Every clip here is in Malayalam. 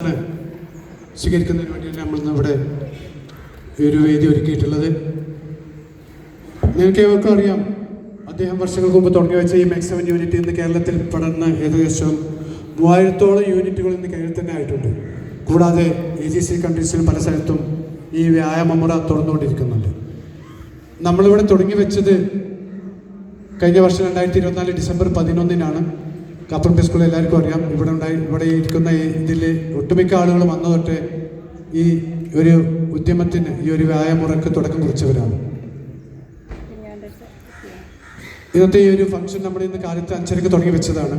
ആണ് സ്വീകരിക്കുന്നതിന് വേണ്ടിയാണ് നമ്മളിന്ന് ഇവിടെ ഈ ഒരു വേദി ഒരുക്കിയിട്ടുള്ളത്. നിങ്ങൾക്ക് ഏവർക്കും അറിയാം, അദ്ദേഹം വർഷങ്ങൾക്ക് മുമ്പ് തുടങ്ങി വെച്ച ഈ മാക്സ് 7 യൂണിറ്റ് ഇന്ന് കേരളത്തിൽ പടർന്ന് ഏകദേശം 3000-ഓളം യൂണിറ്റുകൾ ഇന്ന് കേരളത്തിൽ തന്നെ ആയിട്ടുണ്ട്. കൂടാതെ AGC കൺട്രീസിലും പല സ്ഥലത്തും ഈ വ്യായാമമുറ തുറന്നുകൊണ്ടിരിക്കുന്നുണ്ട്. നമ്മളിവിടെ തുടങ്ങി വെച്ചത് കഴിഞ്ഞ വർഷം 2024 ഡിസംബർ 11-നാണ്. കാപ്പർമ്പ് സ്കൂളിൽ എല്ലാവർക്കും അറിയാം. ഇവിടെ ഇരിക്കുന്ന ഇതിൽ ഒട്ടുമിക്ക ആളുകൾ വന്നു തൊട്ട് ഈ ഒരു ഉദ്യമത്തിന്, ഈ ഒരു വ്യായാമമുറക്ക് തുടക്കം കുറിച്ചവരാണ്. ഇന്നത്തെ ഈ ഒരു ഫംഗ്ഷൻ നമ്മൾ ഇന്ന് കാലത്ത് 5:30 തുടങ്ങി വെച്ചതാണ്.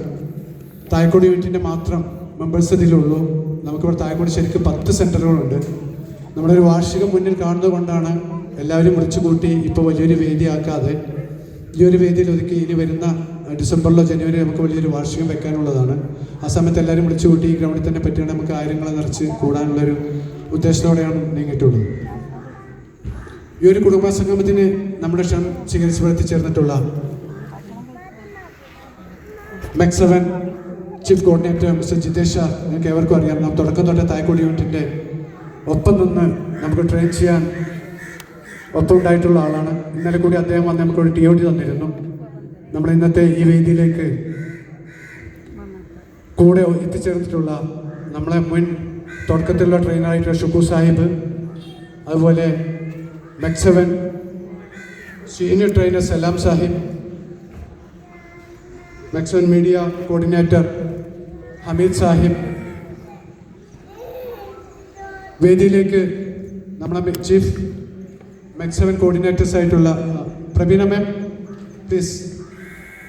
തായക്കോട് യൂണിറ്റിൻ്റെ മാത്രം മെമ്പേഴ്സ് ഇതിലുള്ളൂ. നമുക്കിവിടെ തായക്കോട് ശരിക്കും 10 സെൻറ്ററുകളുണ്ട്. നമ്മുടെ ഒരു വാർഷികം മുന്നിൽ കാണുന്നത് കൊണ്ടാണ് എല്ലാവരും വിളിച്ചു കൂട്ടി ഇപ്പോൾ വലിയൊരു വേദിയാക്കാതെ ഈ ഒരു വേദിയിൽ ഒതുക്കി ഇനി വരുന്ന ഡിസംബറിലോ ജനുവരിയോ നമുക്ക് വലിയൊരു വാർഷികം വെക്കാനുള്ളതാണ്. ആ സമയത്ത് എല്ലാവരും വിളിച്ചു കൂട്ടി ഈ ഗ്രൗണ്ടിൽ തന്നെ പറ്റിയാണ് നമുക്ക് ആയിരങ്ങളെ നിറച്ച് കൂടാനുള്ളൊരു ഉദ്ദേശത്തോടെയാണ് നീങ്ങിയിട്ടുള്ളത്. ഈ ഒരു കുടുംബ സംഗമത്തിന് നമ്മുടെ ക്ഷണം സ്വീകരിച്ച് എത്തിച്ചേർന്നിട്ടുള്ള Max 7 chief coordinator mister Jitesh Shah, നിങ്ങൾക്ക് ഏവർക്കും അറിയാം, നാം തുടക്കം തൊട്ടേ തായക്കോട് യൂണിറ്റിൻ്റെ ഒപ്പം നിന്ന് നമുക്ക് ട്രെയിൻ ചെയ്യാൻ ഒപ്പം ഉണ്ടായിട്ടുള്ള ആളാണ്. ഇന്നലെ കൂടി അദ്ദേഹം വന്ന് നമുക്കൊരു TOD തന്നിരുന്നു. നമ്മൾ ഇന്നത്തെ ഈ വേദിയിലേക്ക് കൂടെ എത്തിച്ചേർന്നിട്ടുള്ള നമ്മളെ മുൻ തുടക്കത്തിലുള്ള ട്രെയിനറായിട്ടുള്ള ഷുക്കൂർ സാഹിബ്, അതുപോലെ Max 7 senior trainer Salam Sahib, Max 7 media coordinator Hameed Sahib, വേദിയിലേക്ക് നമ്മളെ ചീഫ് മാക്സ് 7 കോർഡിനേറ്റേഴ്സ് ആയിട്ടുള്ള പ്രവീണ മാം പ്ലീസ്.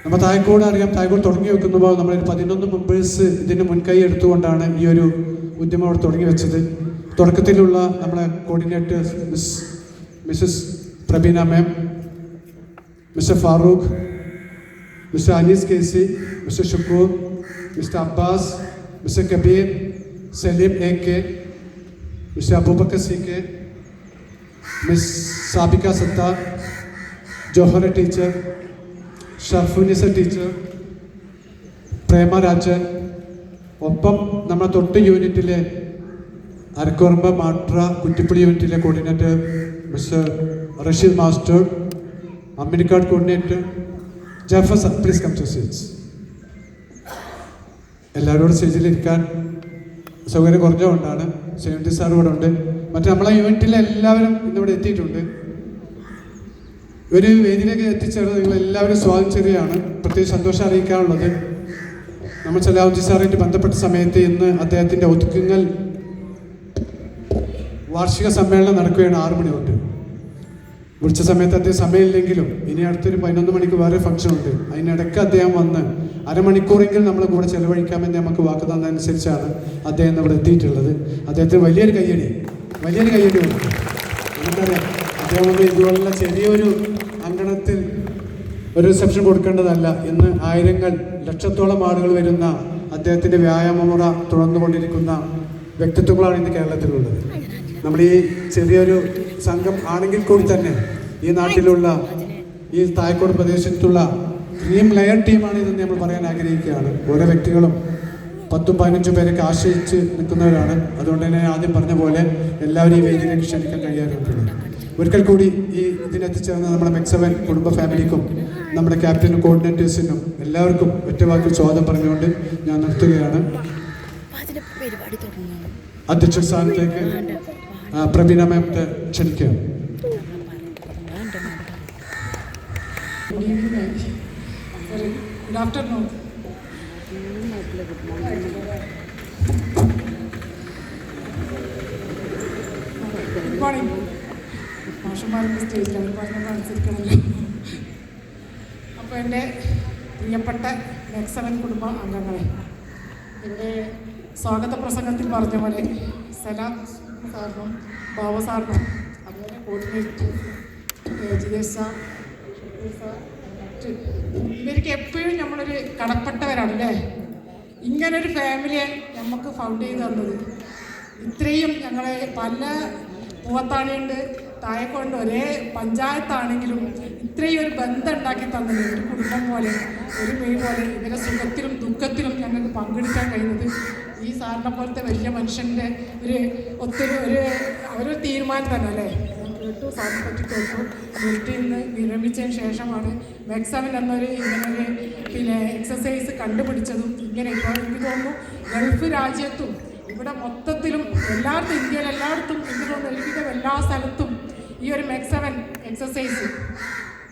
നമ്മൾ തായക്കോട് അറിയാം, തായക്കോട് തുടങ്ങി വെക്കുമ്പോൾ നമ്മളൊരു 11 മെമ്പേഴ്സ് ഇതിന് മുൻകൈ എടുത്തുകൊണ്ടാണ് ഈ ഒരു ഉദ്യമം അവിടെ തുടങ്ങി വെച്ചത്. തുടക്കത്തിലുള്ള നമ്മളെ coordinators missus Praveena ma'am, mister Farooq, mister Anees KC, mister Shukkur, mister Abbas, mister Kabeer, Saleem AK, mister Aboobacker CK, miss Sabika Sathar, Johara teacher, Sharfunisa teacher, Prema Rajan, ഒപ്പം നമ്മുടെ തൊട്ട് യൂണിറ്റിലെ അരക്കുറമ്പ് മാട്ര കുറ്റിപ്പുടി യൂണിറ്റിലെ coordinator mister Rasheed master, Amminikkad coordinator Jafar sir. Please come to seats. എല്ലാവരോടും സ്റ്റേജിലിരിക്കാൻ സൗകര്യം കുറഞ്ഞുകൊണ്ടാണ്. സെവൻറ്റി സാർ ഇവിടെ ഉണ്ട്. മറ്റേ നമ്മളെ യൂണിറ്റിലെ എല്ലാവരും ഇന്നിവിടെ എത്തിയിട്ടുണ്ട്. ഒരു വേദിയിലേക്ക് എത്തിച്ചേർന്ന് നിങ്ങൾ എല്ലാവരും സ്വാഗതം ചെയ്യുകയാണ്. പ്രത്യേകിച്ച് സന്തോഷം അറിയിക്കാനുള്ളത്, നമ്മൾ സലാഹുദ്ദീൻ സാറായിട്ട് ബന്ധപ്പെട്ട സമയത്ത് ഇന്ന് അദ്ദേഹത്തിൻ്റെ ഒതുക്കുങ്ങൽ വാർഷിക സമ്മേളനം നടക്കുകയാണ് 6 മണി തൊട്ട്. വിളിച്ച സമയത്ത് അദ്ദേഹം സമയമില്ലെങ്കിലും ഇനി അടുത്തൊരു 11 മണിക്ക് വേറെ ഫംഗ്ഷൻ ഉണ്ട്. അതിനിടയ്ക്ക് അദ്ദേഹം വന്ന് അരമണിക്കൂറെങ്കിലും നമ്മളെ കൂടെ ചെലവഴിക്കാമെന്ന് നമുക്ക് വാക്ക് തന്നതനുസരിച്ചാണ് അദ്ദേഹം ഇവിടെ എത്തിയിട്ടുള്ളത്. അദ്ദേഹത്തിന് വലിയൊരു കയ്യടി ഉണ്ട്. നമുക്കറിയാം, അദ്ദേഹം ഇതുപോലുള്ള ചെറിയൊരു അങ്കണത്തിൽ ഒരു റിസപ്ഷൻ കൊടുക്കേണ്ടതല്ല. ഇന്ന് ആയിരങ്ങൾ ലക്ഷത്തോളം ആളുകൾ വരുന്ന അദ്ദേഹത്തിൻ്റെ വ്യായാമമുറ തുറന്നുകൊണ്ടിരിക്കുന്ന വ്യക്തിത്വങ്ങളാണ് ഇന്ന് കേരളത്തിലുള്ളത്. നമ്മൾ ഈ ചെറിയൊരു സംഘം ആണെങ്കിൽ കൂടി തന്നെ ഈ നാട്ടിലുള്ള ഈ തായക്കോട് പ്രദേശത്തുള്ള ഡ്രീം ലെയർ ടീമാണ് ഇതെന്ന് നമ്മൾ പറയാൻ ആഗ്രഹിക്കുകയാണ്. ഓരോ വ്യക്തികളും 10-15 പേരൊക്കെ ആശ്രയിച്ച് നിൽക്കുന്നവരാണ്. അതുകൊണ്ട് തന്നെ ആദ്യം പറഞ്ഞ പോലെ എല്ലാവരും ഈ വേദിയിലേക്ക് ക്ഷണിക്കാൻ കഴിയാറുണ്ട്. ഒരിക്കൽ കൂടി ഈ ഇതിനെത്തിച്ചേർന്ന നമ്മുടെ മാക്സ് 7 കുടുംബ ഫാമിലിക്കും നമ്മുടെ ക്യാപ്റ്റനും കോർഡിനേറ്റേഴ്സിനും എല്ലാവർക്കും ഒറ്റവാക്കിൽ സ്വാഗതം പറഞ്ഞുകൊണ്ട് ഞാൻ നിർത്തുകയാണ്. അധ്യക്ഷ സ്ഥാനത്തേക്ക് പ്രവീണ മാമത്തെ ക്ഷണിക്കുകയാണ്. Good afternoon. Good morning. മാഷന്മാരുടെ സ്റ്റേജിൽ അവർ പറഞ്ഞത് അനുസരിക്കണമല്ലോ. അപ്പോൾ എൻ്റെ പ്രിയപ്പെട്ട മാക്സ് 7 കുടുംബ അംഗങ്ങളെ, ഇവിടെ സ്വാഗത പ്രസംഗത്തിൽ പറഞ്ഞ പോലെ സലാം സാറിനും ബാബ സാറിനും അതുപോലെ കോർഡിനേറ്റർ ജിതേഷ് സാർ, ഇവർക്ക് എപ്പോഴും നമ്മളൊരു കടപ്പെട്ടവരാണല്ലേ. ഇങ്ങനൊരു ഫാമിലിയെ നമുക്ക് ഫൗണ്ട് ചെയ്ത് തന്നത്. ഇത്രയും ഞങ്ങളെ പല പൂവത്താണിയുണ്ട്, താഴെക്കൊണ്ട് ഒരേ പഞ്ചായത്താണെങ്കിലും ഇത്രയും ഒരു ബന്ധം ഉണ്ടാക്കി തന്നത്, ഒരു കുടുംബം പോലെ, ഒരു മെയ് പോലെ ഇവരെ സുഖത്തിലും ദുഃഖത്തിലും ഞങ്ങൾക്ക് പങ്കെടുക്കാൻ കഴിയുന്നത് ഈ സാറിനെ പോലത്തെ വലിയ മനുഷ്യൻ്റെ അവരൊരു തീരുമാനം തന്നെ അല്ലേ. ഞാൻ കേട്ടു, സാറിനെ പറ്റി കേട്ടു. വീട്ടിൽ നിന്ന് വിരമിച്ചതിന് ശേഷമാണ് മെക്സവൻ എന്നൊരു ഇങ്ങനൊരു എക്സസൈസ് കണ്ടുപിടിച്ചതും. ഇങ്ങനെ ഇപ്പോൾ എനിക്ക് തോന്നുന്നു ഗൾഫ് രാജ്യത്തും ഇവിടെ മൊത്തത്തിലും എല്ലായിടത്തും, ഇന്ത്യയിൽ എല്ലായിടത്തും എനിക്ക് തോന്നുന്നു ഒരുവിധം എല്ലാ സ്ഥലത്തും ഈ ഒരു മെക്സവൻ എക്സസൈസ്.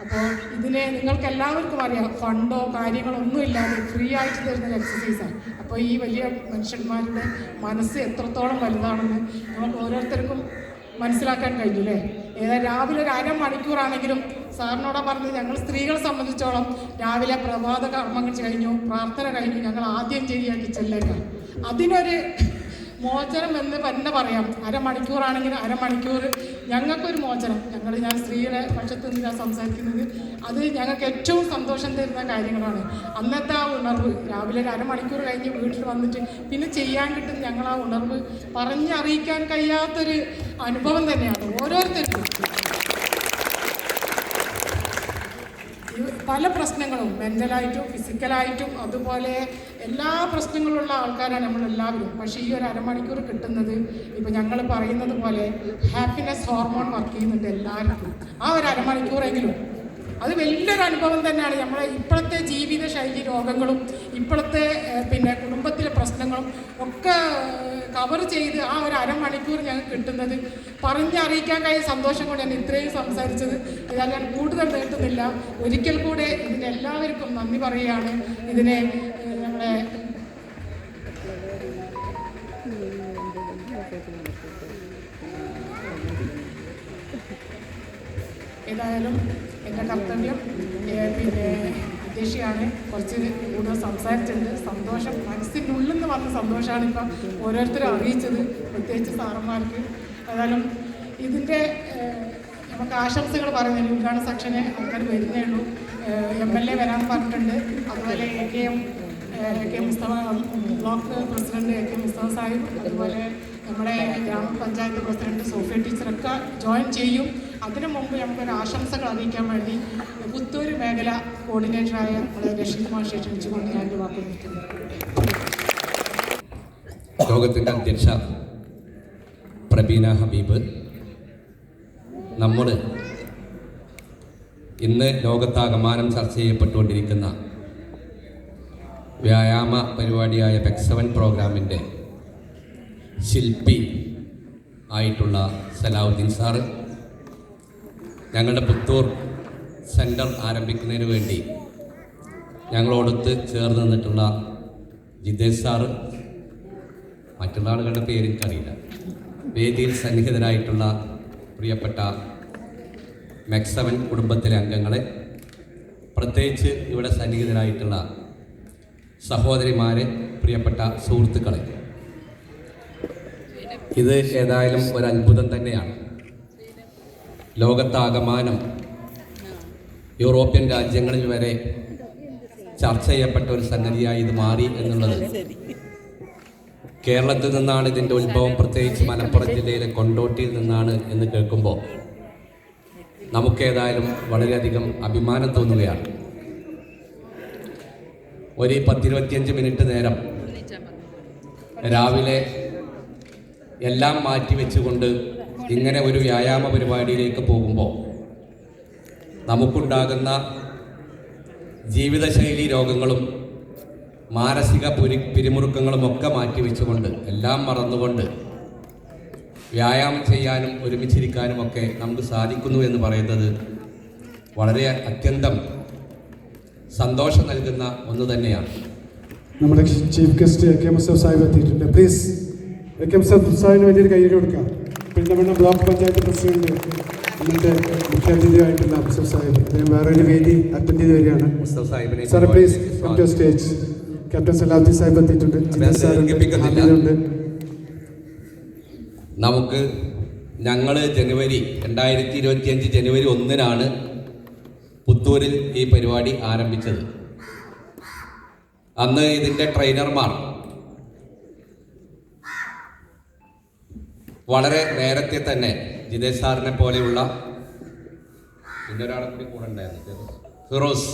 അപ്പോൾ ഇതിനെ നിങ്ങൾക്ക് എല്ലാവർക്കും അറിയാം, ഫണ്ടോ കാര്യങ്ങളോ ഒന്നും ഇല്ലാതെ ഫ്രീ ആയിട്ട് തരുന്ന എക്സസൈസാണ്. അപ്പോൾ ഈ വലിയ മനുഷ്യന്മാരുടെ മനസ്സ് എത്രത്തോളം വലുതാണെന്ന് നമുക്ക് ഓരോരുത്തർക്കും മനസ്സിലാക്കാൻ കഴിഞ്ഞു അല്ലേ. ഏതായാലും രാവിലെ ഒരു അരമണിക്കൂറാണെങ്കിലും സാറിനോട് പറഞ്ഞത്, ഞങ്ങൾ സ്ത്രീകളെ സംബന്ധിച്ചോളം രാവിലെ പ്രഭാത കർമ്മങ്ങൾ കഴിഞ്ഞു, പ്രാർത്ഥന കഴിഞ്ഞു, ഞങ്ങൾ ആദ്യം ചെയ്യുക കിച്ചണിലേക്കാണ്. അതിനൊരു മോചനം എന്ന് തന്നെ പറയാം. അരമണിക്കൂറാണെങ്കിൽ അരമണിക്കൂർ ഞങ്ങൾക്കൊരു മോചനം. ഞാൻ സ്ത്രീയുടെ പക്ഷത്ത് നിന്നാണ് സംസാരിക്കുന്നത്. അത് ഞങ്ങൾക്ക് ഏറ്റവും സന്തോഷം തരുന്ന കാര്യങ്ങളാണ്. അന്നത്തെ ആ ഉണർവ്, രാവിലെ ഒരു അരമണിക്കൂർ കഴിഞ്ഞ് വീട്ടിൽ വന്നിട്ട് പിന്നെ ചെയ്യാൻ കിട്ടുന്ന ഞങ്ങൾ ആ ഉണർവ് പറഞ്ഞറിയിക്കാൻ കഴിയാത്തൊരു അനുഭവം തന്നെയാണ് ഓരോരുത്തർക്കും. പല പ്രശ്നങ്ങളും മെൻ്റലായിട്ടും ഫിസിക്കലായിട്ടും അതുപോലെ എല്ലാ പ്രശ്നങ്ങളുള്ള ആൾക്കാരാണ് നമ്മളെല്ലാവരും. പക്ഷേ ഈ ഒരു അരമണിക്കൂർ കിട്ടുന്നത്, ഇപ്പോൾ ഞങ്ങൾ പറയുന്നത് പോലെ ഹാപ്പിനെസ് ഹോർമോൺ വർക്ക് ചെയ്യുന്നുണ്ട് എല്ലാവർക്കും. ആ ഒരു അരമണിക്കൂറെങ്കിലും അത് വലിയൊരു അനുഭവം തന്നെയാണ്. നമ്മളെ ഇപ്പോഴത്തെ ജീവിതശൈലി രോഗങ്ങളും ഇപ്പോഴത്തെ കുടുംബത്തിലെ പ്രശ്നങ്ങളും ഒക്കെ കവർ ചെയ്ത് ആ ഒരു അരമണിക്കൂർ ഞങ്ങൾക്ക് കിട്ടുന്നത് പറഞ്ഞറിയിക്കാൻ കഴിയും സന്തോഷം കൊണ്ടാണ് ഇത്രയും സംസാരിച്ചത്. ഇതാ ഞാൻ കൂടുതൽ നീട്ടുന്നില്ല. ഒരിക്കൽ കൂടെ ഇതിനെല്ലാവർക്കും നന്ദി പറയുകയാണ്. ഇതിനെ നമ്മളെ ഏതായാലും എൻ്റെ കർത്തവ്യം അധ്യക്ഷയാണ്. കുറച്ച് കൂടുതൽ സംസാരിച്ചിട്ടുണ്ട്. സന്തോഷം, മനസ്സിൻ്റെ ഉള്ളിൽ നിന്ന് വന്ന സന്തോഷമാണ് ഇപ്പം ഓരോരുത്തരും അറിയിച്ചത്, പ്രത്യേകിച്ച് സാറന്മാർക്ക്. ഏതായാലും ഇതിൻ്റെ നമുക്ക് ആശംസകൾ പറയുന്നതിന് ഉദ്ഘാടന സെക്ഷന് ആൾക്കാർ വരുന്നേ ഉള്ളൂ. MLA വരാൻ പറഞ്ഞിട്ടുണ്ട്. അതുപോലെ AK Mustafa block president AK Mustafa Sahib, അതുപോലെ നമ്മുടെ ഗ്രാമപഞ്ചായത്ത് പ്രസിഡന്റ് സോഫിയ ടീച്ചറൊക്കെ ജോയിൻ ചെയ്യും. അതിനു മുമ്പ് നമുക്കൊരു ആശംസകൾ അറിയിക്കാൻ വേണ്ടി പുത്തൂർ മേഖല കോർഡിനേറ്ററായ നമ്മുടെ രഷീദ് മാഷെ ക്ഷണിച്ചുകൊണ്ട് ഞാൻ വാക്ക് നിർത്തുന്നു. യോഗത്തിൻ്റെ അധ്യക്ഷ പ്രബീന ഹബീബ്, നമ്മൾ ഇന്ന് ലോകത്താകമാനം ചർച്ച ചെയ്യപ്പെട്ടുകൊണ്ടിരിക്കുന്ന വ്യായാമ പരിപാടിയായ മെക്സവൻ പ്രോഗ്രാമിൻ്റെ ശില്പി ആയിട്ടുള്ള സലാഹുദ്ദീൻ സാറ്, ഞങ്ങളുടെ പുത്തൂർ സെൻറ്റർ ആരംഭിക്കുന്നതിന് വേണ്ടി ഞങ്ങളോടൊത്ത് ചേർന്ന് നിന്നിട്ടുള്ള ജിതേഷ് സാറ്, മറ്റുള്ള ആളുകളുടെ പേര് എനിക്കറിയില്ല, വേദിയിൽ സന്നിഹിതരായിട്ടുള്ള പ്രിയപ്പെട്ട മെക്സവൻ കുടുംബത്തിലെ അംഗങ്ങളെ, പ്രത്യേകിച്ച് ഇവിടെ സന്നിഹിതരായിട്ടുള്ള സഹോദരിമാരെ, പ്രിയപ്പെട്ട സുഹൃത്തുക്കളെ, ഇത് ഏതായാലും ഒരു അത്ഭുതം തന്നെയാണ്. ലോകത്താകമാനം യൂറോപ്യൻ രാജ്യങ്ങളിൽ വരെ ചർച്ച ചെയ്യപ്പെട്ട ഒരു സംഗതിയായി ഇത് മാറി എന്നുള്ളത്, കേരളത്തിൽ നിന്നാണ് ഇതിൻ്റെ ഉത്ഭവം, പ്രത്യേകിച്ച് മലപ്പുറം ജില്ലയിലെ കൊണ്ടോട്ടിയിൽ നിന്നാണ് എന്ന് കേൾക്കുമ്പോൾ നമുക്കേതായാലും വളരെയധികം അഭിമാനം തോന്നുകയാണ്. ഒരു 10-25 മിനിറ്റ് നേരം രാവിലെ എല്ലാം മാറ്റിവെച്ചുകൊണ്ട് ഇങ്ങനെ ഒരു വ്യായാമ പരിപാടിയിലേക്ക് പോകുമ്പോൾ നമുക്കുണ്ടാകുന്ന ജീവിതശൈലി രോഗങ്ങളും മാനസിക പിരിമുറുക്കങ്ങളുമൊക്കെ മാറ്റിവെച്ചുകൊണ്ട് എല്ലാം മറന്നുകൊണ്ട് വ്യായാമം ചെയ്യാനും ഒരുമിച്ചിരിക്കാനുമൊക്കെ നമുക്ക് സാധിക്കുന്നു എന്ന് പറയുന്നത് വളരെ അത്യന്തം സന്തോഷം നൽകുന്ന ഒന്ന് തന്നെയാണ്. നമ്മുടെ chief guest AK Mustafa Sahib എത്തിയിട്ടുണ്ട്. പ്ലീസ് AK മുസ്തഫ സാഹിബിന് വലിയൊരു കൈയ്യടി കൊടുക്കാം. പെരിന്തൽമണ്ണ ബ്ലോക്ക് പഞ്ചായത്ത് പ്രസിഡന്റ് ഇന്നത്തെ മുഖ്യാതിഥിയായിട്ടുള്ള മുസ്തഫ സാഹിബ്, അദ്ദേഹം വേറൊരു വേദി അറ്റൻഡ് ചെയ്ത് വരികയാണ്. മുസ്തഫ സാഹിബിനെ sir please come to stage. Captain Salahuddin Sahib എത്തിയിട്ടുണ്ട്. നമുക്ക് ഞങ്ങൾ 2025 ജനുവരി 1-നാണ് പുത്തൂരിൽ ഈ പരിപാടി ആരംഭിച്ചത്. അന്ന് ഇതിൻ്റെ ട്രെയിനർമാർ വളരെ നേരത്തെ തന്നെ ജിതേഷ് സാറിനെ പോലെയുള്ള പിന്നെ ഒരാളെ കൂടി കൂടെ ഉണ്ടായിരുന്നു, ഫിറോസ്,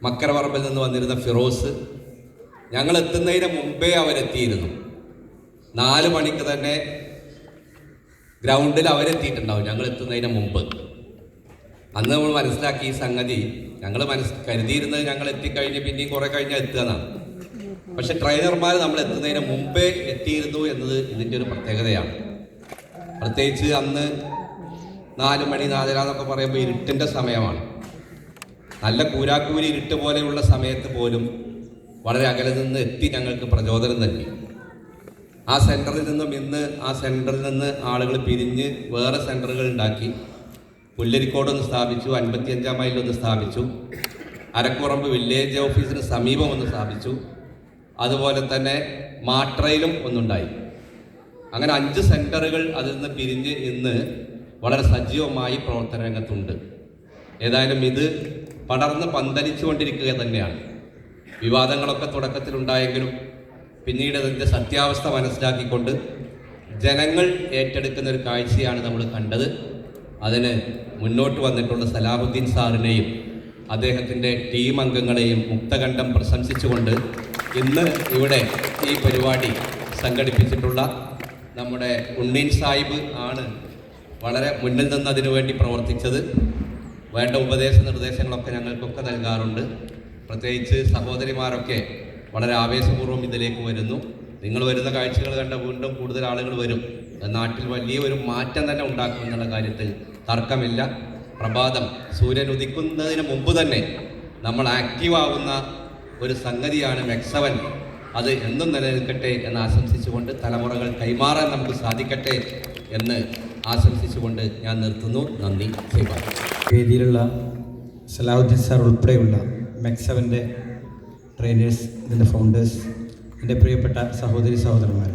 മക്കരപറമ്പിൽ നിന്ന് വന്നിരുന്ന ഫിറോസ്. ഞങ്ങൾ എത്തുന്നതിന് മുമ്പേ അവരെത്തിയിരുന്നു. 4 മണിക്ക് തന്നെ ഗ്രൗണ്ടിൽ അവരെത്തിയിട്ടുണ്ടാവും ഞങ്ങൾ എത്തുന്നതിന് മുമ്പ്. അന്ന് നമ്മൾ മനസ്സിലാക്കി ഈ സംഗതി. ഞങ്ങൾ കരുതിയിരുന്നത് ഞങ്ങൾ എത്തിക്കഴിഞ്ഞ് പിന്നെയും കുറേ കഴിഞ്ഞാൽ എത്തുകയെന്നാണ്. പക്ഷെ ട്രെയിനർമാർ നമ്മൾ എത്തുന്നതിന് മുമ്പേ എത്തിയിരുന്നു എന്നത് ഇതിൻ്റെ ഒരു പ്രത്യേകതയാണ്. പ്രത്യേകിച്ച് അന്ന് 4 മണി 4:30 എന്നൊക്കെ പറയുമ്പോൾ ഇരുട്ടിൻ്റെ സമയമാണ്. നല്ല കൂരാക്കൂരി ഇരുട്ട് പോലെയുള്ള സമയത്ത് പോലും വളരെ അകലെ നിന്ന് എത്തി ഞങ്ങൾക്ക് പ്രചോദനം നൽകി. ആ സെൻറ്ററിൽ നിന്നും ഇന്ന് ആ സെൻറ്ററിൽ നിന്ന് ആളുകൾ പിരിഞ്ഞ് വേറെ സെൻറ്ററുകൾ ഉണ്ടാക്കി. പുല്ലരിക്കോടൊന്ന് സ്ഥാപിച്ചു, 55-ാം മൈലൊന്ന് സ്ഥാപിച്ചു, അരക്കുറമ്പ് വില്ലേജ് ഓഫീസിന് സമീപം ഒന്ന് സ്ഥാപിച്ചു, അതുപോലെ തന്നെ മാട്രയിലും ഒന്നുണ്ടായി. അങ്ങനെ 5 സെൻറ്ററുകൾ അതിൽ നിന്ന് പിരിഞ്ഞ് ഇന്ന് വളരെ സജീവമായി പ്രവർത്തന രംഗത്തുണ്ട്. ഏതായാലും ഇത് പടർന്ന് പന്തലിച്ചു കൊണ്ടിരിക്കുക തന്നെയാണ്. വിവാദങ്ങളൊക്കെ തുടക്കത്തിലുണ്ടായെങ്കിലും പിന്നീട് അതിൻ്റെ സത്യാവസ്ഥ മനസ്സിലാക്കിക്കൊണ്ട് ജനങ്ങൾ ഏറ്റെടുക്കുന്ന ഒരു കാഴ്ചയാണ് നമ്മൾ കണ്ടത്. അതിന് മുന്നോട്ട് വന്നിട്ടുള്ള സലാഹുദ്ദീൻ സാറിനെയും അദ്ദേഹത്തിൻ്റെ ടീം അംഗങ്ങളെയും മുക്തകണ്ഠം പ്രശംസിച്ചുകൊണ്ട് ഇന്ന് ഇവിടെ ഈ പരിപാടി സംഘടിപ്പിച്ചിട്ടുള്ള നമ്മുടെ ഉണ്ണീൻ സാഹിബ് ആണ് വളരെ മുന്നിൽ നിന്ന് അതിനു വേണ്ടി പ്രവർത്തിച്ചത്. വേണ്ട ഉപദേശ നിർദ്ദേശങ്ങളൊക്കെ ഞങ്ങൾക്കൊക്കെ നൽകാറുണ്ട്. പ്രത്യേകിച്ച് സഹോദരിമാരൊക്കെ വളരെ ആവേശപൂർവ്വം ഇതിലേക്ക് വരുന്നു. നിങ്ങൾ വരുന്ന കാഴ്ചകൾ കണ്ട വീണ്ടും കൂടുതൽ ആളുകൾ വരും. നാട്ടിൽ വലിയ ഒരു മാറ്റം തന്നെ ഉണ്ടാക്കും എന്നുള്ള കാര്യത്തിൽ തർക്കമില്ല. പ്രഭാതം സൂര്യൻ ഉദിക്കുന്നതിന് മുമ്പ് തന്നെ നമ്മൾ ആക്റ്റീവ് ആവുന്ന ഒരു സംഗതിയാണ് മെക്സവൻ. അത് എന്നും നിലനിൽക്കട്ടെ എന്ന് ആശംസിച്ചുകൊണ്ട് തലമുറകൾ കൈമാറാൻ നമുക്ക് സാധിക്കട്ടെ എന്ന് ആശംസിച്ചുകൊണ്ട് ഞാൻ നിർത്തുന്നു. നന്ദി. വേദിയിലുള്ള സലാഹുദ്ദീൻ സാർ ഉൾപ്പെടെയുള്ള മെക്സവൻ്റെ ട്രെയിനേഴ്സ്, ഇതിൻ്റെ ഫൗണ്ടേഴ്സ്, എൻ്റെ പ്രിയപ്പെട്ട സഹോദരി സഹോദരന്മാർ,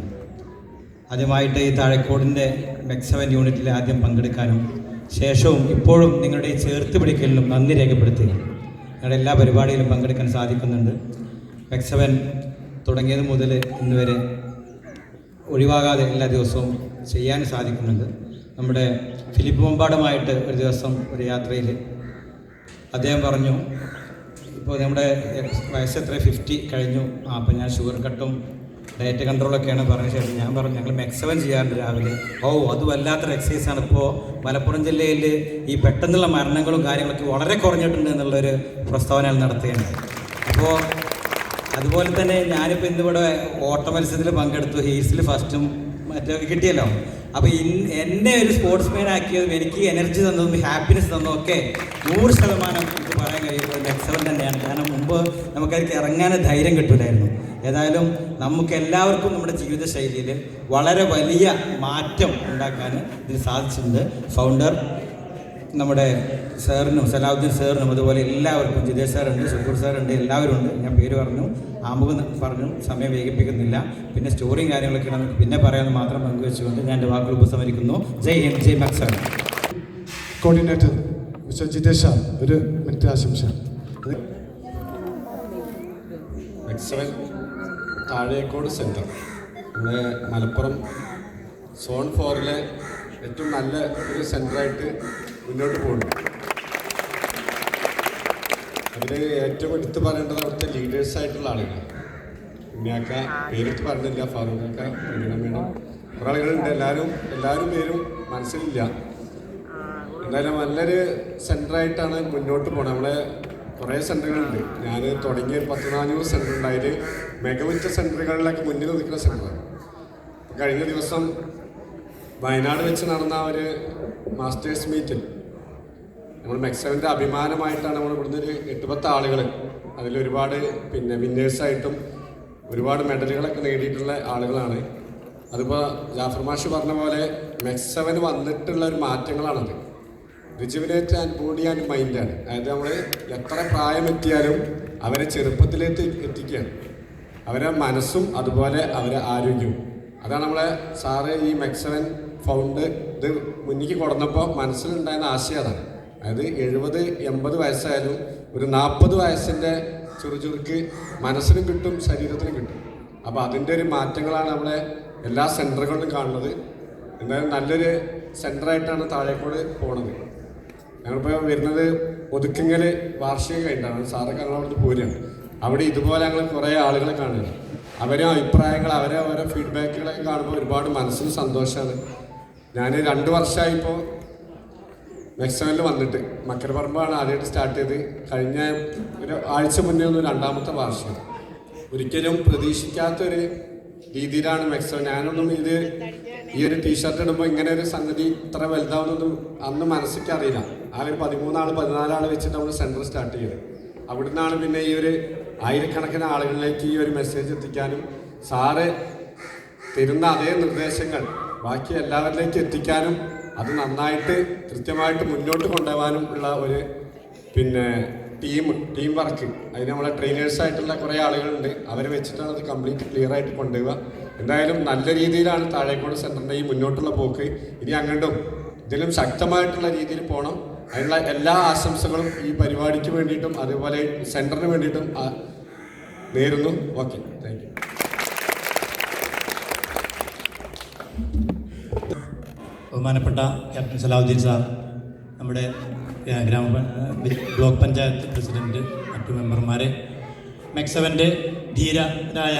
ആദ്യമായിട്ട് ഈ താഴെക്കോടിൻ്റെ മെക്സവൻ യൂണിറ്റിൽ ആദ്യം പങ്കെടുക്കാനും ശേഷവും ഇപ്പോഴും നിങ്ങളുടെ ഈ ചേർത്ത് പിടിക്കലിനും നന്ദി രേഖപ്പെടുത്തുകയാണ്. നിങ്ങളുടെ എല്ലാ പരിപാടിയിലും പങ്കെടുക്കാൻ സാധിക്കുന്നുണ്ട്. മെക്സവൻ തുടങ്ങിയത് മുതൽ ഇന്ന് വരെ ഒഴിവാകാതെ എല്ലാ ദിവസവും ചെയ്യാൻ സാധിക്കുന്നുണ്ട്. നമ്മുടെ ഫിലിപ്പ് മമ്പാടുമായിട്ട് ഒരു ദിവസം ഒരു യാത്രയിൽ അദ്ദേഹം പറഞ്ഞു, ഇപ്പോൾ നമ്മുടെ വയസ്സ് എത്ര 50 കഴിഞ്ഞു, അപ്പോൾ ഞാൻ ഷുഗർ കട്ടും ഡയറ്റ് കൺട്രോളൊക്കെയാണ് പറഞ്ഞ ശേഷം ഞാൻ പറഞ്ഞു ഞങ്ങൾ മെക്സവൻ ചെയ്യാറുണ്ട് രാവിലെ. അത് വല്ലാത്തൊരു എക്സസൈസാണ്. ഇപ്പോൾ മലപ്പുറം ജില്ലയിൽ ഈ പെട്ടെന്നുള്ള മരണങ്ങളും കാര്യങ്ങളൊക്കെ വളരെ കുറഞ്ഞിട്ടുണ്ട് എന്നുള്ളൊരു പ്രസ്താവന നടത്തുകയാണ്. അപ്പോൾ അതുപോലെ തന്നെ ഞാനിപ്പോൾ ഇന്നിവിടെ ഓട്ട മത്സരത്തിൽ പങ്കെടുത്തു, ഹീൽസിൽ ഫസ്റ്റും മറ്റൊക്കെ കിട്ടിയല്ലോ. അപ്പോൾ എന്നെ ഒരു സ്പോർട്സ്മാൻ ആക്കിയതും എനിക്ക് എനർജി തന്നതും ഹാപ്പിനെസ് തന്നതും ഒക്കെ 100% എനിക്ക് പറയാൻ കഴിയുന്നത് മെക്സവൻ തന്നെയാണ്. കാരണം മുമ്പ് നമുക്കതിലേക്ക് ഇറങ്ങാൻ ധൈര്യം കിട്ടില്ലായിരുന്നു. ഏതായാലും നമുക്ക് എല്ലാവർക്കും നമ്മുടെ ജീവിതശൈലിയിൽ വളരെ വലിയ മാറ്റം ഉണ്ടാക്കാൻ ഇതിന് സാധിച്ചിട്ടുണ്ട്. ഫൗണ്ടർ നമ്മുടെ സാറിനും സലാഹുദ്ദീൻ സാറിനും അതുപോലെ എല്ലാവർക്കും, ജിതേഷ് സാറുണ്ട്, ഷുക്കൂർ സാറുണ്ട്, എല്ലാവരും ഉണ്ട്. ഞാൻ പേര് പറഞ്ഞു, ആമുഖം പറഞ്ഞു, സമയം വേഗിപ്പിക്കുന്നില്ല. പിന്നെ സ്റ്റോറിയും കാര്യങ്ങളൊക്കെ നമുക്ക് പിന്നെ പറയാമെന്ന് മാത്രം പങ്കുവെച്ചുകൊണ്ട് ഞാൻ എൻ്റെ വാക്കുകൾ ഉപസംഹരിക്കുന്നു. ജയ് ഹിന്ദ്, ജയ് മെക്സവൻ. കോർഡിനേറ്റർ മിസ്റ്റർ ജിതേഷ് സാർ, ഒരു മിനിറ്റ് ആശംസ. മെക്സവൻ താഴേക്കോട് സെൻറ്റർ നമ്മുടെ മലപ്പുറം സോൺ 4-ലെ ഏറ്റവും നല്ല ഒരു സെൻറ്ററായിട്ട് മുന്നോട്ട് പോകുന്നു. അതിൽ ഏറ്റവും എടുത്തു പറയേണ്ടത് അവിടുത്തെ ലീഡേഴ്സായിട്ടുള്ള ആളുകൾ. ഉണ്ണിയാക്ക പേരെടുത്ത് പറഞ്ഞില്ല, ഫാറൂഖാക്ക, മേഡം, കുറേ ആളുകളുണ്ട്. എല്ലാവരും പേരും മനസ്സിലില്ല. എന്തായാലും നല്ലൊരു സെൻറ്ററായിട്ടാണ് മുന്നോട്ട് പോകുന്നത്. നമ്മളെ കുറേ സെൻറ്ററുകളുണ്ട്. ഞാൻ തുടങ്ങിയ 10-400 സെൻറ്റർ ഉണ്ടായത് മികവുറ്റ സെൻറ്ററുകളിലേക്ക് മുന്നിൽ നിൽക്കുന്ന സെൻറ്ററാണ്. കഴിഞ്ഞ ദിവസം വയനാട് വെച്ച് നടന്ന ഒരു മാസ്റ്റേഴ്സ് മീറ്റിൽ നമ്മൾ മെക്സവൻ്റെ അഭിമാനമായിട്ടാണ് നമ്മൾ ഇവിടുന്ന് ഒരു 8-10 ആളുകൾ, അതിലൊരുപാട് വിന്നേഴ്സായിട്ടും ഒരുപാട് മെഡലുകളൊക്കെ നേടിയിട്ടുള്ള ആളുകളാണ്. അതിപ്പോൾ ജാഫർ മാഷ് പറഞ്ഞ പോലെ മെക്സവന് വന്നിട്ടുള്ള ഒരു മാറ്റങ്ങളാണത്. റിജുവിനേറ്റ് ആൻഡ് ബോഡി ആൻഡ് മൈൻഡാണ്. അതായത് നമ്മൾ എത്ര പ്രായമെത്തിയാലും അവരെ ചെറുപ്പത്തിലേക്ക് എത്തിക്കുകയാണ്. അവരെ മനസ്സും അതുപോലെ അവരെ ആരോഗ്യവും. അതാണ് നമ്മളെ സാറ് ഈ മെക്സവൻ ഫൗണ്ട് ഇത് മുന്നിലേക്ക് കൊടുന്നപ്പോൾ മനസ്സിലുണ്ടായിരുന്ന ആശയം അതാണ്. അതായത് 70-80 വയസ്സായാലും ഒരു 40 വയസ്സിൻ്റെ ചുറുചുറുക്ക് മനസ്സിനും കിട്ടും, ശരീരത്തിനും കിട്ടും. അപ്പോൾ അതിൻ്റെ ഒരു മാറ്റങ്ങളാണ് നമ്മളെ എല്ലാ സെൻറ്ററുകളിലും കാണുന്നത്. എന്തായാലും നല്ലൊരു സെൻറ്ററായിട്ടാണ് താഴേക്കോട് പോണത്. ഞങ്ങളിപ്പോൾ വരുന്നത് ഒതുക്കിങ്ങൽ വാർഷികം കഴിഞ്ഞിട്ടാണ്, സാറൊക്കെ ഞങ്ങൾ അവിടുന്ന് പോരുകയാണ്. അവിടെ ഇതുപോലെ ഞങ്ങൾ കുറേ ആളുകളെ കാണുകയാണ്. അവരെ അഭിപ്രായങ്ങൾ, ഓരോ ഫീഡ്ബാക്കുകളൊക്കെ കാണുമ്പോൾ ഒരുപാട് മനസ്സിന് സന്തോഷമാണ്. ഞാൻ 2 വർഷമായിപ്പോൾ മെക്സവനിൽ വന്നിട്ട്, മക്കരപ്പറമ്പാണ് ആദ്യമായിട്ട് സ്റ്റാർട്ട് ചെയ്ത്. കഴിഞ്ഞ ഒരു ആഴ്ച മുന്നേ ഒന്ന് 2ാമത്തെ വാർഷികം. ഒരിക്കലും പ്രതീക്ഷിക്കാത്തൊരു രീതിയിലാണ് മെക്സവൻ. ഞാനൊന്നും ഈ ഒരു ടീഷർട്ട് ഇടുമ്പോൾ ഇങ്ങനെ ഒരു സംഗതി ഇത്ര വലുതാവുന്നൊന്നും അന്ന് മനസ്സിലേക്ക് അറിയില്ല. ആ ഒരു 13 ആൾ 14 ആൾ വെച്ചിട്ട് നമ്മൾ സെൻറ്റർ സ്റ്റാർട്ട് ചെയ്തത്. അവിടുന്നാണ് പിന്നെ ഈ ഒരു ആയിരക്കണക്കിന് ആളുകളിലേക്ക് ഈ ഒരു മെസ്സേജ് എത്തിക്കാനും സാറ് തരുന്ന അതേ നിർദ്ദേശങ്ങൾ ബാക്കി എല്ലാവരിലേക്ക് എത്തിക്കാനും അത് നന്നായിട്ട് കൃത്യമായിട്ട് മുന്നോട്ട് കൊണ്ടുപോകാനും ഉള്ള ഒരു ടീം വർക്ക്. അതിന് നമ്മളെ ട്രെയിനേഴ്സായിട്ടുള്ള കുറേ ആളുകളുണ്ട്, അവരെ വെച്ചിട്ടാണ് അത് കംപ്ലീറ്റ് ക്ലിയർ ആയിട്ട് കൊണ്ടുപോവുക. എന്തായാലും നല്ല രീതിയിലാണ് താഴേക്കോട് സെൻറ്ററിൻ്റെ ഈ മുന്നോട്ടുള്ള പോക്ക്. ഇനി അങ്ങോട്ടും ഇതിലും ശക്തമായിട്ടുള്ള രീതിയിൽ പോകണം. അതിനുള്ള എല്ലാ ആശംസകളും ഈ പരിപാടിക്ക് വേണ്ടിയിട്ടും അതുപോലെ സെൻറ്ററിന് വേണ്ടിയിട്ടും നേരുന്നു. Okay, thank you. ബഹുമാനപ്പെട്ട ക്യാപ്റ്റൻ സലാഹുദ്ദീൻ സാർ, നമ്മുടെ ബ്ലോക്ക് പഞ്ചായത്ത് പ്രസിഡന്റ്, മറ്റു മെമ്പർമാരെ, മെക്സവൻ്റെ ധീരരായ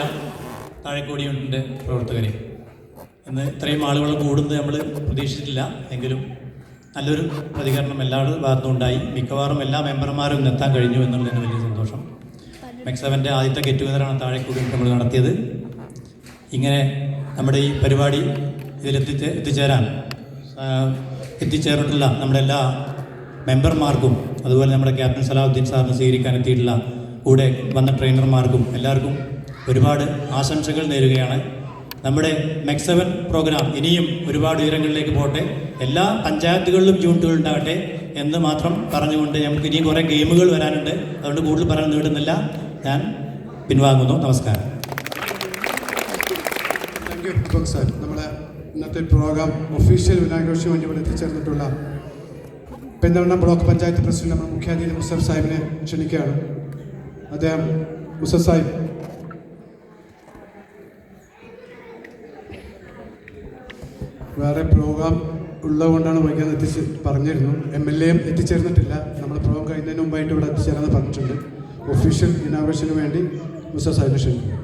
താഴെക്കോട് യൂണിറ്റിൻ്റെ പ്രവർത്തകരെ, ഇന്ന് ഇത്രയും ആളുകൾ കൂടുന്നത് നമ്മൾ പ്രതീക്ഷിച്ചിട്ടില്ല. എങ്കിലും നല്ലൊരു പ്രതികരണം എല്ലാവരുടെ ഭാഗത്തും ഉണ്ടായി. മിക്കവാറും എല്ലാ മെമ്പർമാരും ഇന്നെത്താൻ കഴിഞ്ഞു എന്നുള്ളതിന് വലിയ സന്തോഷം. മെക്സവൻ്റെ ആദ്യത്തെ ഗെറ്റ് ടുഗദറാണ് താഴെക്കോട് യൂണിറ്റ് നമ്മൾ നടത്തിയത്. ഇങ്ങനെ നമ്മുടെ ഈ പരിപാടി എത്തിച്ചേർന്നിട്ടുള്ള നമ്മുടെ എല്ലാ മെമ്പർമാർക്കും, അതുപോലെ നമ്മുടെ ക്യാപ്റ്റൻ സലാഹുദ്ദീൻ സാറിന് സ്വീകരിക്കാൻ എത്തിയിട്ടുള്ള കൂടെ വന്ന ട്രെയിനർമാർക്കും എല്ലാവർക്കും ഒരുപാട് ആശംസകൾ നേരുകയാണ്. നമ്മുടെ മെക്സവൻ പ്രോഗ്രാം ഇനിയും ഒരുപാട് ഉയരങ്ങളിലേക്ക് പോട്ടെ, എല്ലാ പഞ്ചായത്തുകളിലും യൂണിറ്റുകൾ ഉണ്ടാകട്ടെ എന്ന് മാത്രം പറഞ്ഞുകൊണ്ട് നമുക്ക് ഇനിയും കുറേ ഗെയിമുകൾ വരാനുണ്ട്. അതുകൊണ്ട് കൂടുതൽ പറയാൻ നീടുന്നില്ല, ഞാൻ പിൻവാങ്ങുന്നു. നമസ്കാരം. Thank you Deepak sir. നമ്മളെ ഇന്നത്തെ പ്രോഗ്രാം ഒഫീഷ്യൽ ഇനാഗുറേഷന് വേണ്ടി ഇവിടെ എത്തിച്ചേർന്നിട്ടുള്ള പെരിന്തൽമണ്ണ ബ്ലോക്ക് പഞ്ചായത്ത് പ്രസിഡന്റ് നമ്മുടെ മുഖ്യാതിഥി മുസഫ് സാഹിബിനെ ക്ഷണിക്കുകയാണ്. അദ്ദേഹം മുസഫ് സാഹിബ്. വേറെ പ്രോഗ്രാം ഉള്ളതുകൊണ്ടാണ് വൈകാൻ പറഞ്ഞിരുന്നു. MLAയും എത്തിച്ചേർന്നിട്ടില്ല. നമ്മൾ പ്രോഗ്രാം കഴിയുന്നതിന് മുമ്പായിട്ട് ഇവിടെ എത്തിച്ചേരാമെന്ന് പറഞ്ഞിട്ടുണ്ട്. ഒഫീഷ്യൽ ഇനാഗുറേഷന് വേണ്ടി മുസഫ് സാഹിബിനെ ക്ഷണിക്കും.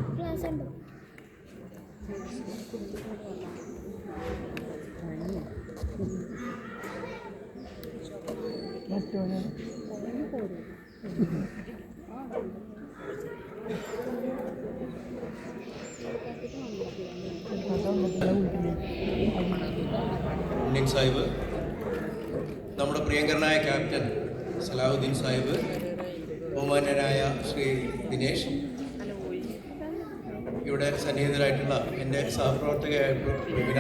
ഉണ്ണിൻ സാഹിബ്, നമ്മുടെ പ്രിയങ്കരനായ ക്യാപ്റ്റൻ സലാഹുദ്ദീൻ സാഹിബ്, ബഹുമാന്യനായ ശ്രീ ദിനേശ്, ഇവിടെ സന്നിഹിതരായിട്ടുള്ള എൻ്റെ സഹപ്രവർത്തകയായ പ്രവീണ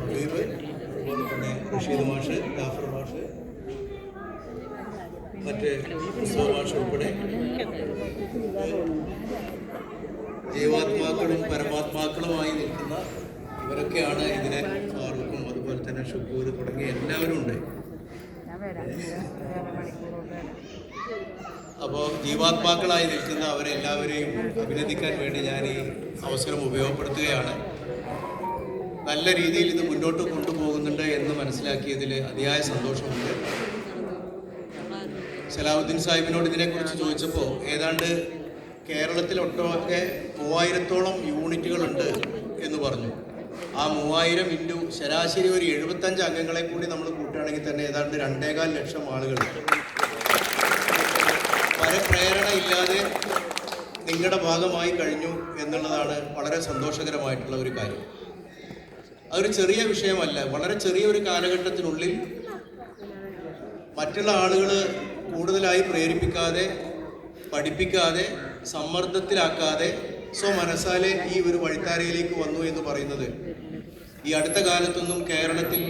ഹബീബ്, അതുപോലെ തന്നെ റഷീദ് മാഷ്, ജാഫർ മാഷ്, മറ്റ് മുസ്തഫ മാഷ് ഉൾപ്പെടെ ജീവാത്മാക്കളും പരമാത്മാക്കളുമായി നിൽക്കുന്ന ഇവരൊക്കെയാണ് ഇതിനെ ഫാറൂഖും അതുപോലെ തന്നെ ഷുക്കൂർ തുടങ്ങിയ എല്ലാവരും ഉണ്ട്. അപ്പോൾ ജീവാത്മാക്കളായി നിൽക്കുന്ന അവരെല്ലാവരെയും അഭിനന്ദിക്കാൻ വേണ്ടി ഞാൻ ഈ അവസരം ഉപയോഗപ്പെടുത്തുകയാണ്. നല്ല രീതിയിൽ ഇത് മുന്നോട്ട് കൊണ്ടുപോകുന്നുണ്ട് എന്ന് മനസ്സിലാക്കിയതിൽ അതിയായ സന്തോഷമുണ്ട്. സലാഹുദ്ദീൻ സാഹിബിനോട് ഇതിനെക്കുറിച്ച് ചോദിച്ചപ്പോൾ ഏതാണ്ട് കേരളത്തിൽ ഒട്ടൊക്കെ 3000-ഓളം യൂണിറ്റുകളുണ്ട് എന്ന് പറഞ്ഞു. ആ 3000 ഇൻറ്റു ശരാശരി ഒരു 75 അംഗങ്ങളെ കൂടി നമ്മൾ കൂട്ടുകയാണെങ്കിൽ തന്നെ ഏതാണ്ട് 2.25 ലക്ഷം ആളുകൾ പരപ്രേരണ ഇല്ലാതെ നിങ്ങളുടെ ഭാഗമായി കഴിഞ്ഞു എന്നുള്ളതാണ് വളരെ സന്തോഷകരമായിട്ടുള്ള ഒരു കാര്യം. അതൊരു ചെറിയ വിഷയമല്ല. വളരെ ചെറിയൊരു കാലഘട്ടത്തിനുള്ളിൽ മറ്റുള്ള ആളുകൾ കൂടുതലായി പ്രേരിപ്പിക്കാതെ, പഠിപ്പിക്കാതെ, സമ്മർദ്ദത്തിലാക്കാതെ സ്വമനസാലെ ഈ ഒരു വഴിത്താരയിലേക്ക് വന്നു എന്ന് പറയുന്നത് ഈ അടുത്ത കാലത്തൊന്നും കേരളത്തിൽ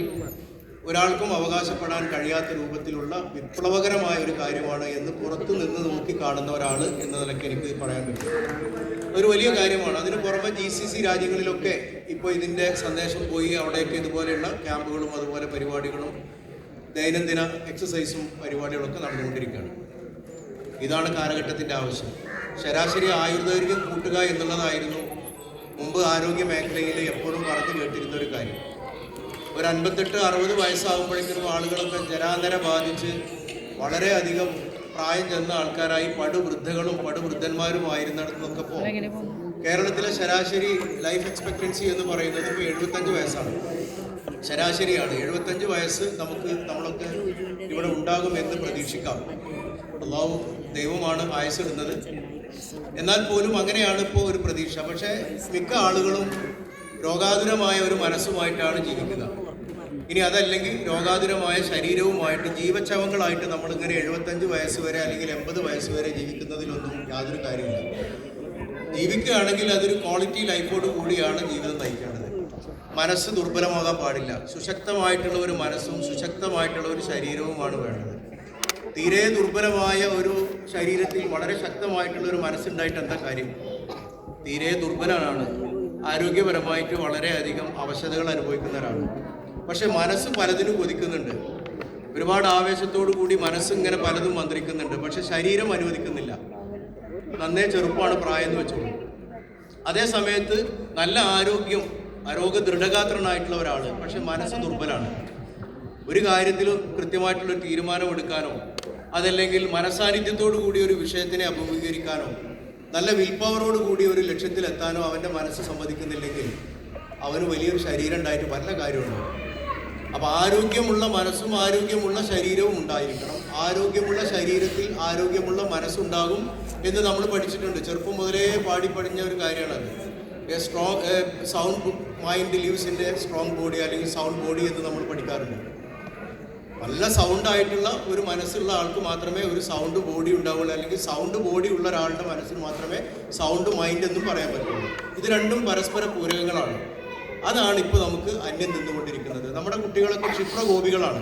ഒരാൾക്കും അവകാശപ്പെടാൻ കഴിയാത്ത രൂപത്തിലുള്ള വിപ്ലവകരമായ ഒരു കാര്യമാണ് എന്ന് പുറത്തു നിന്ന് നോക്കി കാണുന്ന ഒരാൾ എന്ന നിലയ്ക്ക് എനിക്ക് പറയാൻ പറ്റും. ഒരു വലിയ കാര്യമാണ്. അതിന് പുറമെ GCC രാജ്യങ്ങളിലൊക്കെ ഇപ്പോൾ ഇതിൻ്റെ സന്ദേശം പോയി അവിടെയൊക്കെ ഇതുപോലെയുള്ള ക്യാമ്പുകളും അതുപോലെ പരിപാടികളും ദൈനംദിന എക്സസൈസും പരിപാടികളൊക്കെ നടന്നുകൊണ്ടിരിക്കുകയാണ്. ഇതാണ് കാലഘട്ടത്തിൻ്റെ ആവശ്യം. ശരാശരി ആയുർദൈർഘ്യം കൂട്ടുക എന്നുള്ളതായിരുന്നു മുമ്പ് ആരോഗ്യ മേഖലയിൽ എപ്പോഴും പറഞ്ഞു കേട്ടിരുന്ന ഒരു കാര്യം. ഒരു 58-60 വയസ്സാകുമ്പോഴേക്കും ആളുകളൊക്കെ ജരാന്തര ബാധിച്ച് വളരെയധികം പ്രായം ചെന്ന ആൾക്കാരായി പടുവൃദ്ധകളും പടുവൃദ്ധന്മാരുമായിരുന്നിടത്തൊക്കെ കേരളത്തിലെ ശരാശരി ലൈഫ് എക്സ്പെക്ടൻസി എന്ന് പറയുന്നത് ഇപ്പോൾ 75 വയസ്സാണ്. ശരാശരിയാണ്. 75 വയസ്സ് നമ്മളൊക്കെ ഇവിടെ ഉണ്ടാകുമെന്ന് പ്രതീക്ഷിക്കാം. അല്ലാഹു ദൈവമാണ് ആയുസ്സിടുന്നത്. എന്നാൽ പോലും അങ്ങനെയാണ് ഇപ്പോൾ ഒരു പ്രതീക്ഷ. പക്ഷേ മിക്ക ആളുകളും രോഗാതുരമായ ഒരു മനസ്സുമായിട്ടാണ് ജീവിക്കുക. ഇനി അതല്ലെങ്കിൽ രോഗാതുരമായ ശരീരവുമായിട്ട് ജീവച്ഛവങ്ങളായിട്ട് നമ്മളിങ്ങനെ 75 വയസ്സ് വരെ അല്ലെങ്കിൽ 80 വയസ്സ് വരെ ജീവിക്കുന്നതിലൊന്നും യാതൊരു കാര്യമില്ല. ജീവിക്കുകയാണെങ്കിൽ അതൊരു ക്വാളിറ്റി ലൈഫോട് കൂടിയാണ് ജീവിതം നയിക്കേണ്ടത്. മനസ്സ് ദുർബലമാകാൻ പാടില്ല. സുശക്തമായിട്ടുള്ള ഒരു മനസ്സും സുശക്തമായിട്ടുള്ള ഒരു ശരീരവുമാണ് വേണ്ടത്. തീരെ ദുർബലമായ ഒരു ശരീരത്തിൽ വളരെ ശക്തമായിട്ടുള്ള ഒരു മനസ്സുണ്ടായിട്ട് എന്താ കാര്യം? തീരെ ദുർബലനാണ്, ആരോഗ്യപരമായിട്ട് വളരെയധികം അവശതകൾ അനുഭവിക്കുന്നവരാണ്. പക്ഷെ മനസ്സ് പലതിനും കൊതിക്കുന്നുണ്ട്. ഒരുപാട് ആവേശത്തോടു കൂടി മനസ്സിങ്ങനെ പലതും മന്ത്രിക്കുന്നുണ്ട്. പക്ഷെ ശരീരം അനുവദിക്കുന്നില്ല. നന്നേ ചെറുപ്പമാണ് പ്രായം എന്ന് വെച്ചോളൂ. അതേ സമയത്ത് നല്ല ആരോഗ്യ ദൃഢഗാത്രനായിട്ടുള്ള ഒരാൾ, പക്ഷെ മനസ്സ് ദുർബലാണ്. ഒരു കാര്യത്തിലും കൃത്യമായിട്ടുള്ളൊരു തീരുമാനമെടുക്കാനോ അതല്ലെങ്കിൽ മനസാന്നിധ്യത്തോടു കൂടി ഒരു വിഷയത്തിനെ അഭിമുഖീകരിക്കാനോ നല്ല വിൽ പവറോട് കൂടി ഒരു ലക്ഷ്യത്തിലെത്താനോ അവൻ്റെ മനസ്സ് സമ്മതിക്കുന്നില്ലെങ്കിൽ അവന് വലിയൊരു ശരീരം ഉണ്ടായിട്ട് വല്ല കാര്യമുണ്ടോ? അപ്പോൾ ആരോഗ്യമുള്ള മനസ്സും ആരോഗ്യമുള്ള ശരീരവും ഉണ്ടായിരിക്കണം. ആരോഗ്യമുള്ള ശരീരത്തിൽ ആരോഗ്യമുള്ള മനസ്സുണ്ടാകും എന്ന് നമ്മൾ പഠിച്ചിട്ടുണ്ട്. ചെറുപ്പം മുതലേ പാടിപ്പടിഞ്ഞ ഒരു കാര്യമാണത്. Sound mind lives in A strong body അല്ലെങ്കിൽ സൗണ്ട് ബോഡി എന്ന് നമ്മൾ പഠിക്കാറുണ്ട്. നല്ല സൗണ്ടായിട്ടുള്ള ഒരു മനസ്സുള്ള ആൾക്ക് മാത്രമേ ഒരു സൗണ്ട് ബോഡി ഉണ്ടാവുള്ളൂ, അല്ലെങ്കിൽ സൗണ്ട് ബോഡി ഉള്ള ഒരാളുടെ മനസ്സിന് മാത്രമേ സൗണ്ട് മൈൻഡ് എന്നും പറയാൻ പറ്റുള്ളൂ. ഇത് രണ്ടും പരസ്പര പൂരകങ്ങളാണ്. അതാണ് ഇപ്പോൾ നമുക്ക് അന്യം നിന്നുകൊണ്ടിരിക്കുന്നത്. നമ്മുടെ കുട്ടികളൊക്കെ ക്ഷിപ്രഗോപികളാണ്.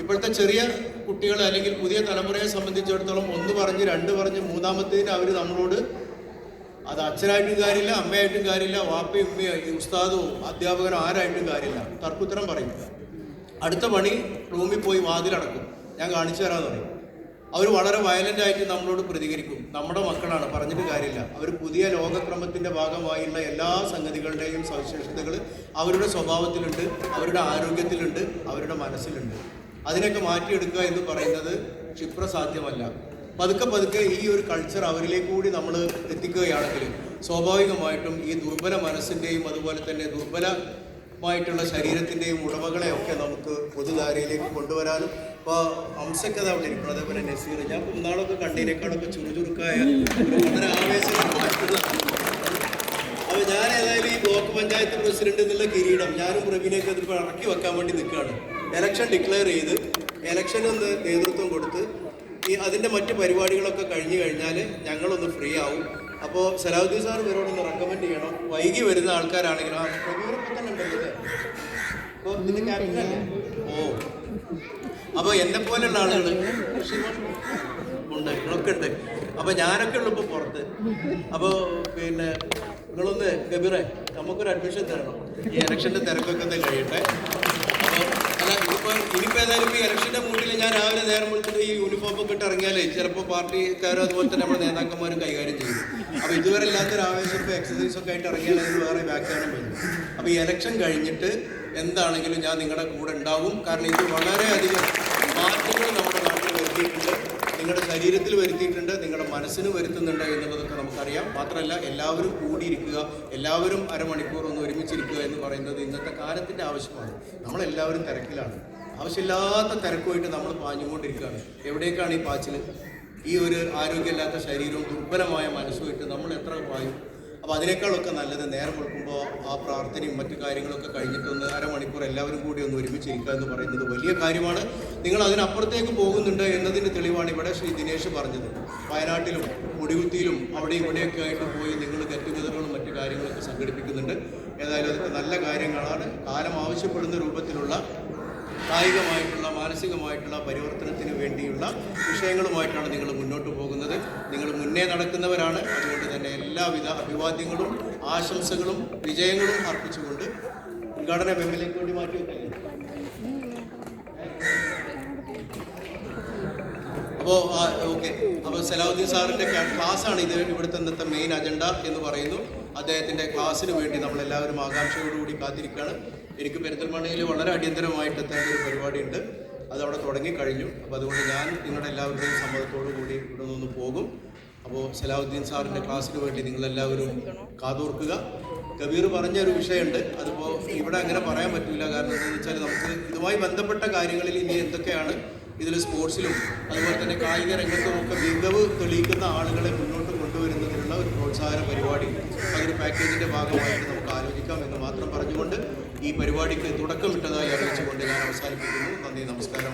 ഇപ്പോഴത്തെ ചെറിയ കുട്ടികൾ അല്ലെങ്കിൽ പുതിയ തലമുറയെ സംബന്ധിച്ചിടത്തോളം 1 പറഞ്ഞ് 2 പറഞ്ഞ് മൂന്നാമത്തേന് അവർ നമ്മളോട് അത് അച്ഛനായിട്ടും കാര്യമില്ല, അമ്മയായിട്ടും കാര്യമില്ല, വാപ്പയും ഉമ്മയും ഉസ്താദോ അധ്യാപകനോ ആരായിട്ടും കാര്യമില്ല, തർക്കുത്തരം പറയും. അടുത്ത പണി റൂമിൽ പോയി വാതിലടക്കും, ഞാൻ കാണിച്ചു തരാമെന്ന് പറയും. അവർ വളരെ വയലൻ്റായിട്ട് നമ്മളോട് പ്രതികരിക്കും. നമ്മുടെ മക്കളാണ്, പറഞ്ഞിട്ട് കാര്യമില്ല. അവർ പുതിയ ലോകക്രമത്തിൻ്റെ ഭാഗമായുള്ള എല്ലാ സംഗതികളുടെയും സവിശേഷതകൾ അവരുടെ സ്വഭാവത്തിലുണ്ട്, അവരുടെ ആരോഗ്യത്തിലുണ്ട്, അവരുടെ മനസ്സിലുണ്ട്. അതിനൊക്കെ മാറ്റിയെടുക്കുക എന്ന് പറയുന്നത് ക്ഷിപ്രസാധ്യമല്ല. പതുക്കെ ഈ ഒരു കൾച്ചർ അവരിലേക്ക് കൂടി നമ്മൾ എത്തിക്കുകയാണെങ്കിൽ സ്വാഭാവികമായിട്ടും ഈ ദുർബല മനസ്സിൻ്റെയും അതുപോലെ തന്നെ ദുർബലമായിട്ടുള്ള ശരീരത്തിൻ്റെയും ഉടമകളെയൊക്കെ നമുക്ക് പൊതുധാരയിലേക്ക് കൊണ്ടുവരാനും. ഇപ്പോൾ ഹംസക്കഥ അവിടെ ഇരിക്കണം, അതേപോലെ നസീർ, ഞാൻ ഇന്നാളൊക്കെ കണ്ടതിനേക്കാളൊക്കെ ചുറുചുറുക്കായ വളരെ ആവേശം മറ്റുള്ള. അപ്പോൾ ഞാൻ ഏതായാലും ഈ ബ്ലോക്ക് പഞ്ചായത്ത് പ്രസിഡന്റ് എന്നുള്ള കിരീടം ഞാനും പ്രവീണയൊക്കെ ഇതിപ്പോൾ ഇറക്കി വെക്കാൻ വേണ്ടി നിൽക്കുകയാണ്. ഇലക്ഷൻ ഡിക്ലെയർ ചെയ്ത് ഇലക്ഷനൊന്ന് നേതൃത്വം കൊടുത്ത് അതിൻ്റെ മറ്റ് പരിപാടികളൊക്കെ കഴിഞ്ഞു കഴിഞ്ഞാൽ ഞങ്ങളൊന്ന് ഫ്രീ ആവും. അപ്പോൾ സലാഹുദ്ദീൻ സാർ ഇവരോടൊന്ന് റെക്കമെൻഡ് ചെയ്യണം. വൈകി വരുന്ന ആൾക്കാരാണെങ്കിലും തന്നെ ഉണ്ടല്ലേ, അപ്പോൾ ഇതിൻ്റെ ക്യാപ്റ്റനല്ലേ? അപ്പോൾ എന്നെ പോലെയുള്ള ആളുകൾ ഉണ്ട്, നിങ്ങളൊക്കെ ഉണ്ട്. അപ്പോൾ ഞാനൊക്കെ ഉള്ളൂ ഇപ്പോൾ പുറത്ത്. അപ്പോൾ പിന്നെ നിങ്ങളൊന്ന് ഗബീറെ നമുക്കൊരു അഡ്മിഷൻ തരണം. ഈ ഇലക്ഷൻ്റെ തിരക്കൊക്കെ ഒന്ന് കഴിയട്ടെ. അപ്പോൾ ഇനിയിപ്പോൾ ഏതായാലും ഈ ഇലക്ഷൻ്റെ മൂട്ടിൽ ഞാൻ രാവിലെ നേരം വിളിച്ചിട്ട് ഈ യൂണിഫോമൊക്കെ ഇട്ട് ഇറങ്ങിയാലേ ചിലപ്പോൾ പാർട്ടിക്കാരും അതുപോലെ തന്നെ നമ്മുടെ നേതാക്കന്മാരും കൈകാര്യം ചെയ്യും. അപ്പോൾ ഇതുവരെ ഇല്ലാത്തൊരു ആവേശം ഇപ്പോൾ എക്സസൈസൊക്കെ ആയിട്ട് ഇറങ്ങിയാൽ അതിന് വേറെ വ്യാഖ്യാനം വരും. അപ്പോൾ ഈ ഇലക്ഷൻ കഴിഞ്ഞിട്ട് എന്താണെങ്കിലും ഞാൻ നിങ്ങളുടെ കൂടെ ഉണ്ടാവും. കാരണം ഇത് വളരെയധികം മാറ്റങ്ങൾ നമ്മുടെ നാട്ടിൽ വരുത്തിയിട്ടുണ്ട്, നിങ്ങളുടെ ശരീരത്തിൽ വരുത്തിയിട്ടുണ്ട്, നിങ്ങളുടെ മനസ്സിന് വരുത്തുന്നുണ്ട് എന്നുള്ളതൊക്കെ നമുക്കറിയാം. മാത്രമല്ല എല്ലാവരും കൂടിയിരിക്കുക, എല്ലാവരും അരമണിക്കൂർ ഒന്ന് ഒരുമിച്ചിരിക്കുക എന്ന് പറയുന്നത് ഇന്നത്തെ കാലത്തിൻ്റെ ആവശ്യമാണ്. നമ്മളെല്ലാവരും തിരക്കിലാണ്, ആവശ്യമില്ലാത്ത തിരക്കുമായിട്ട് നമ്മൾ പാഞ്ഞുകൊണ്ടിരിക്കുകയാണ്. എവിടേക്കാണ് ഈ പാച്ചിൽ? ഈ ഒരു ആരോഗ്യമില്ലാത്ത ശരീരവും ദുർബലമായ മനസ്സുമായിട്ട് നമ്മൾ എത്ര പായും? അപ്പോൾ അതിനേക്കാളൊക്കെ നല്ലത് നേരം കൊടുക്കുമ്പോൾ ആ പ്രാർത്ഥനയും മറ്റു കാര്യങ്ങളൊക്കെ കഴിഞ്ഞിട്ടൊന്ന് അരമണിക്കൂർ എല്ലാവരും കൂടി ഒന്ന് ഒരുമിച്ചിരിക്കുക എന്ന് പറയുന്നത് വലിയ കാര്യമാണ്. നിങ്ങൾ അതിനപ്പുറത്തേക്ക് പോകുന്നുണ്ട് എന്നതിന് തെളിവാണ് ഇവിടെ ശ്രീ ദിനേശ് പറഞ്ഞത്. വയനാട്ടിലും മുടികുത്തിയിലും അവിടെ ഇവിടെയൊക്കെ ആയിട്ട് പോയി നിങ്ങൾ ഗെറ്റ് ടുഗദറുകളും മറ്റു കാര്യങ്ങളൊക്കെ സംഘടിപ്പിക്കുന്നുണ്ട്. ഏതായാലും അതൊക്കെ നല്ല കാര്യങ്ങളാണ്. കാലം ആവശ്യപ്പെടുന്ന രൂപത്തിലുള്ള കായികമായിട്ടുള്ള മാനസികമായിട്ടുള്ള പരിവർത്തനത്തിന് വേണ്ടിയുള്ള വിഷയങ്ങളുമായിട്ടാണ് നിങ്ങൾ മുന്നോട്ട് പോകുന്നത്. നിങ്ങൾ മുന്നേ നടക്കുന്നവരാണ്. അതുകൊണ്ട് തന്നെ എല്ലാവിധ അഭിവാദ്യങ്ങളും ആശംസകളും വിജയങ്ങളും അർപ്പിച്ചുകൊണ്ട് ഉദ്ഘാടനം MLA ക്ക് വേണ്ടി മാറ്റി വെക്കല്ലേ? അപ്പോൾ ഓക്കെ. അപ്പോൾ സലാഹുദ്ദീൻ സാറിൻ്റെ ക്ലാസ്സാണ് ഇത്. ഇവിടുത്തെ ഇന്നത്തെ മെയിൻ അജണ്ട എന്ന് പറയുന്നു. അദ്ദേഹത്തിൻ്റെ ക്ലാസ്സിന് വേണ്ടി നമ്മളെല്ലാവരും ആകാംക്ഷയോടുകൂടി കാത്തിരിക്കുകയാണ്. എനിക്ക് പെരിന്തൽമണ്ണയിൽ വളരെ അടിയന്തരമായിട്ട് എത്തേണ്ട ഒരു പരിപാടിയുണ്ട്. അത് അവിടെ തുടങ്ങിക്കഴിഞ്ഞു. അപ്പോൾ അതുകൊണ്ട് ഞാൻ നിങ്ങളുടെ എല്ലാവരുടെയും സമ്മതത്തോടു കൂടി ഇവിടെ നിന്ന് പോകും. അപ്പോൾ സലാഹുദ്ദീൻ സാറിൻ്റെ ക്ലാസ്സിന് വേണ്ടി നിങ്ങളെല്ലാവരും കാതോർക്കുക. കബീർ പറഞ്ഞൊരു വിഷയമുണ്ട്, അതിപ്പോൾ ഇവിടെ അങ്ങനെ പറയാൻ പറ്റില്ല. കാരണം എന്താണെന്ന് വെച്ചാൽ നമുക്ക് ഇതുമായി ബന്ധപ്പെട്ട കാര്യങ്ങളിൽ ഇനി എന്തൊക്കെയാണ് ഇതിൽ സ്പോർട്സിലും അതുപോലെ തന്നെ കായിക രംഗത്തുമൊക്കെ മികവ് തെളിയിക്കുന്ന ആളുകളെ മുന്നോട്ട് കൊണ്ടുവരുന്നതിനുള്ള ഒരു പ്രോത്സാഹന പരിപാടി അതൊരു പാക്കേജിൻ്റെ ഭാഗമായിട്ട് നമുക്ക് ആലോചിക്കാം എന്ന് മാത്രം പറഞ്ഞുകൊണ്ട് ഈ പരിപാടിക്ക് തുടക്കമിട്ടതായി അറിയിച്ചുകൊണ്ട് ഞാൻ അവസാനിപ്പിക്കുന്നു. നന്ദി, നമസ്കാരം.